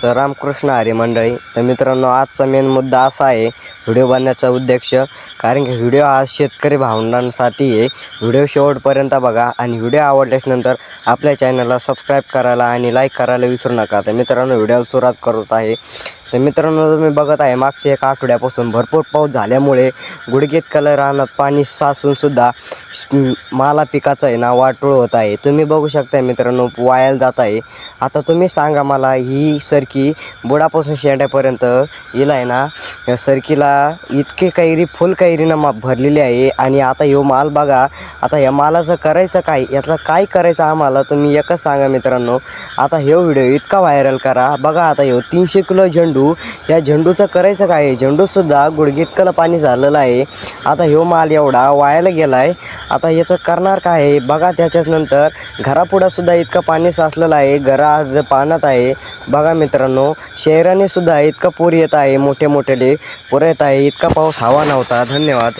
तर रामकृष्ण हरी मंडळी. तर मित्रांनो, आजचा मेन मुद्दा असा आहे, व्हिडिओ बनण्याचा उद्देश, कारण की व्हिडिओ हा शेतकरी भावंडांसाठी आहे. व्हिडिओ शेवटपर्यंत बघा आणि व्हिडिओ आवडल्यानंतर आपल्या चॅनलला सबस्क्राईब करायला आणि लाईक करायला विसरू नका. तर मित्रांनो, व्हिडिओला सुरुवात करत आहे. तर मित्रांनो, तुम्ही बघत आहे मागच्या एक आठवड्यापासून भरपूर पाऊस झाल्यामुळे गुडघेइतकं रानात पाणी साचूनसुद्धा माला पिकाचं आहे ना वाटोळ होत आहे. तुम्ही बघू शकता मित्रांनो, वायाला जात आहे. आता तुम्ही सांगा मला, ही सरकी बुडापासून शेंड्यापर्यंत हिला आहे ना, या सरकीला इतके कैरी फुल कैरीनं भरलेली आहे. आणि आता ह्यो माल बघा, आता या मालाचं करायचं काय, यातलं काय करायचं आम्हाला, तुम्ही एकच सांगा मित्रांनो. आता ह्यो व्हिडिओ इतका व्हायरल करा. बघा आता ह्यो 300 किलो झेंडू, या झेंडूचं करायचं काय, झेंडूसुद्धा गुडघेइतकं पाणी झालेलं आहे. आता ह्यो माल एवढा वायाला गेला आहे. आता याचं करणार काय आहे बघा. त्याच्यानंतर घरापुढंसुद्धा इतकं पाणी साचलेलं आहे, घरा पाण्यात आहे. बघा मित्रांनो, शहराने सुद्धा इतकं पूर येत आहे, मोठे मोठे पूर येत आहे. इतका पाऊस हवा नव्हता. धन्यवाद.